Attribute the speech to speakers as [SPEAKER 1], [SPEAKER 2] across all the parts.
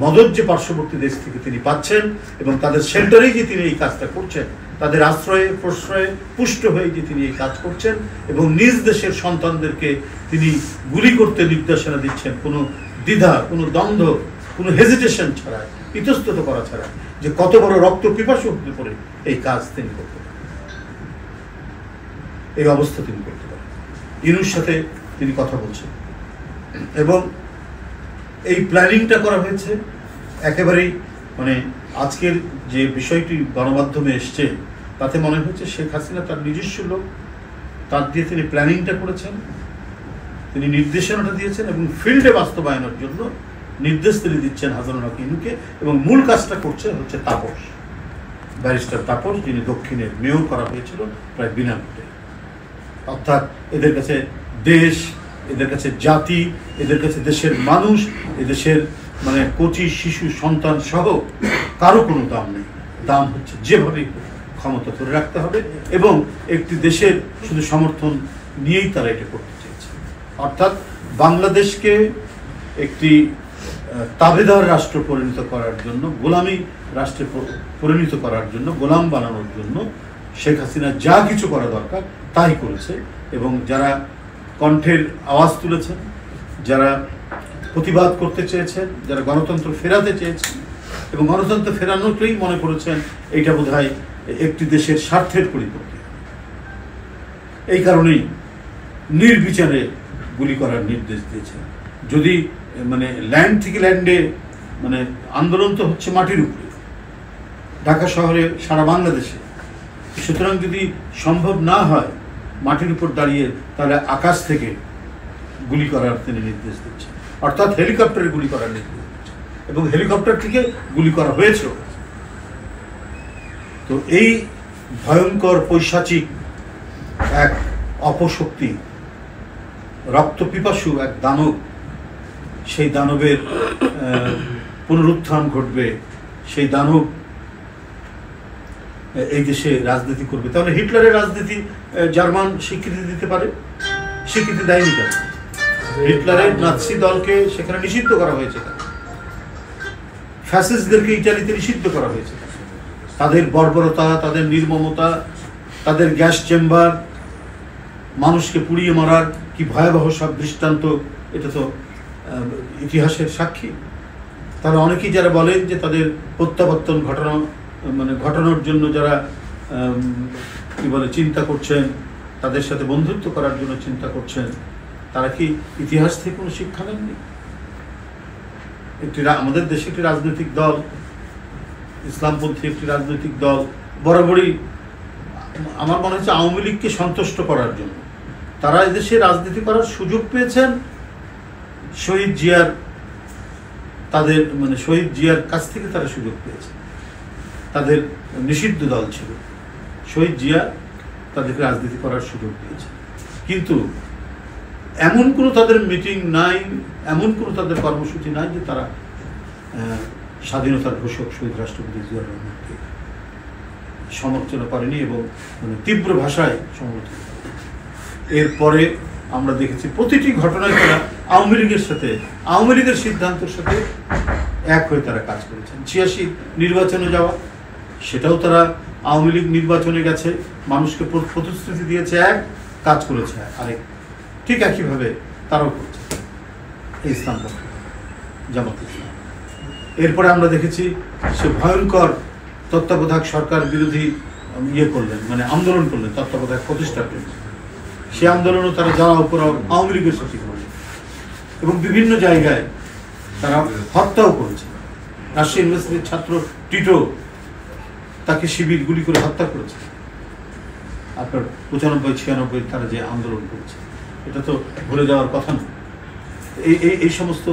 [SPEAKER 1] মদত যে পার্শ্ববর্তী দেশ থেকে তিনি পাচ্ছেন এবং তাদের শেল্টারেই যে তিনি এই কাজটা করছেন, তাদের আশ্রয়ে প্রশ্রয়ে পুষ্ট হয়ে যে তিনি এই কাজ করছেন এবং নিজ দেশের সন্তানদেরকে তিনি গুলি করতে নির্দেশনা দিচ্ছেন কোনো দ্বিধা, কোনো দ্বন্দ্ব, কোনো হেজিটেশন ছাড়া, ইতস্তত করা ছাড়া, যে কত বড় রক্ত পিপাসু হতে পারে এই কাজ তিনি করতে পারেন, এই অবস্থা তিনি করতে পারেন। ইনুর সাথে তিনি কথা বলছেন এবং এই প্ল্যানিংটা করা হয়েছে একেবারেই, মানে আজকের যে বিষয়টি গণমাধ্যমে এসছে তাতে মনে হচ্ছে শেখ হাসিনা তার নিজস্ব লোক, তার দিয়ে তিনি প্ল্যানিংটা করেছেন, তিনি নির্দেশনাটা দিয়েছেন এবং ফিল্ডে বাস্তবায়নের জন্য নির্দেশ তিনি দিচ্ছেন হাসানুল হক ইনুকে, এবং মূল কাজটা করছেন হচ্ছে তাপস, ব্যারিস্টার তাপস, যিনি দক্ষিণের মেয়র করা হয়েছিল প্রায় বিনা ভোটে। অর্থাৎ এদের কাছে দেশ, এদের কাছে জাতি, এদের কাছে দেশের মানুষ, এদেশের মানে কচি শিশু সন্তান সহ কারো কোনো দাম নেই। দাম হচ্ছে যেভাবে ক্ষমতা ধরে রাখতে হবে এবং একটি দেশের শুধু সমর্থন নিয়েই তারা এটা করতে চেয়েছে। অর্থাৎ বাংলাদেশকে একটি তাবেদার রাষ্ট্র পরিণত করার জন্য, গোলামী রাষ্ট্রে পরিণত করার জন্য, গোলাম বানানোর জন্য শেখ হাসিনা যা কিছু করা দরকার তাই করেছে। এবং যারা কণ্ঠের আওয়াজ তুলেছেন, যারা প্রতিবাদ করতে চেয়েছেন, যারা গণতন্ত্র ফেরাতে চেয়েছেন এবং গণতন্ত্র ফেরানোকেই মনে করেছেন এইটা বোধহয় একটি দেশের স্বার্থের পরিপন্থী, এই কারণেই নির্বিচারে গুলি করার নির্দেশ দিয়েছেন। যদি মানে ল্যান্ড থেকে ল্যান্ডে, মানে আন্দোলন তো হচ্ছে মাটির উপরে, ঢাকা শহরে, সারা বাংলাদেশে, সুতরাং যদি সম্ভব না হয় মাটির উপর দাঁড়িয়ে, তাহলে আকাশ থেকে গুলি করার তিনি নির্দেশ দিচ্ছেন, অর্থাৎ হেলিকপ্টারে গুলি করার নির্দেশ দিচ্ছেন এবং হেলিকপ্টার থেকে গুলি করা হয়েছে। তো এই ভয়ঙ্কর পৈশাচিক এক অপশক্তি, রক্তপিপাসু এক দানব, সেই দানবের পুনরুত্থান ঘটবে, সেই দানব এই দেশে রাজনীতি করবে। তাহলে হিটলারের রাজনীতি জার্মান স্বীকৃতি দিতে পারে? স্বীকৃতি দেয়নি কেন? হিটলারের নাৎসি দলকে সেখানে নিষিদ্ধ করা হয়েছে, ফ্যাসিস্টদেরকে ইটালিতে নিষিদ্ধ করা হয়েছে। তাদের বর্বরতা, তাদের নির্মমতা, তাদের গ্যাস চেম্বার, মানুষকে পুড়িয়ে মারার কি ভয়াবহ সব দৃষ্টান্ত, এটা তো ইতিহাসের সাক্ষী। তারা অনেকেই যারা বলেন যে তাদের প্রত্যাবর্তন ঘটানোর জন্য যারা কি বলে চিন্তা করছেন, তাদের সাথে বন্ধুত্ব করার জন্য চিন্তা করছেন, তারা কি ইতিহাস থেকে কোনো শিক্ষা নেননি? আমাদের দেশে একটি রাজনৈতিক দল, ইসলামপন্থী একটি রাজনৈতিক দল, বরাবরই আমার মনে হচ্ছে আওয়ামী লীগকে সন্তুষ্ট করার জন্য তারা এদেশে রাজনীতি করার সুযোগ পেয়েছেন। শহীদ জিয়ার, তাদের মানে শহীদ জিয়ার কাছ থেকে তারা সুযোগ পেয়েছে। তাদের নিষিদ্ধ দল ছিল, শহীদ জিয়া তাদেরকে রাজনীতি করার সুযোগ দিয়েছে, কিন্তু এমন কোনো তাদের মিটিং নাই, এমন কোনো তাদের কর্মসূচি নাই যে তারা স্বাধীনতার ঘোষক শহীদ রাষ্ট্রপতি জিয়াউর রহমানকে সমর্থন করেনি এবং মানে তীব্র ভাষায় সমর্থন করেনি। এরপরে আমরা দেখেছি প্রতিটি ঘটনায় তারা আওয়ামী লীগের সাথে, আওয়ামী লীগের সিদ্ধান্তের সাথে এক হয়ে তারা কাজ করেছেন। ৮৬ নির্বাচনে যাওয়া, সেটাও তারা আওয়ামী লীগ নির্বাচনে গেছে, মানুষকে প্রতিশ্রুতি দিয়েছে এক, কাজ করেছে আরেক। ঠিক একইভাবে তারাও করছে এই ইসলামপন্থ জামাত ইসলাম। এরপরে আমরা দেখেছি সে ভয়ঙ্কর তত্ত্বাবধায়ক সরকার বিরোধী করলেন, মানে আন্দোলন করলেন তত্ত্বাবধায়ক প্রতিষ্ঠার জন্য। সে আন্দোলনও তারা যাওয়া উপর আওয়ামী লীগের সাথে করলেন এবং বিভিন্ন জায়গায় তারা হত্যাও করেছে। রাজশাহী ইউনিভার্সিটির ছাত্র টিটো, তাকে শিবির গুলি করে হত্যা করেছে। আপনার ৯৫-৯৬ তারা যে আন্দোলন করেছে, এটা তো ভুলে যাওয়ার কথা না। এই সমস্ত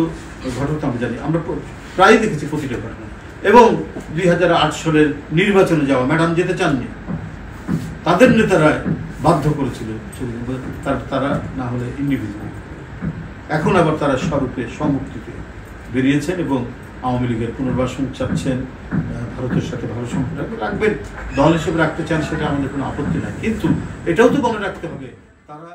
[SPEAKER 1] ঘটনা আমরা জানি, আমরা প্রায় দেখেছি প্রতিটা ঘটনা। এবং ২০০৮ সালের নির্বাচনে যাওয়া, ম্যাডাম যেতে চাননি, তাদের নেতারা বাধ্য করেছিল, তারা না হলে ইন্ডিভিজুয়াল। এখন আবার তারা স্বরূপে স্বমুক্তিতে বেরিয়েছেন এবং আওয়ামী লীগের পুনর্বাসন চাচ্ছেন, ভারতের সাথে ভালো সম্পর্ক রাখবেন, দল হিসেবে রাখতে চান, সেটা আমাদের কোনো আপত্তি নাই। কিন্তু এটাও তো মনে রাখতে হবে তারা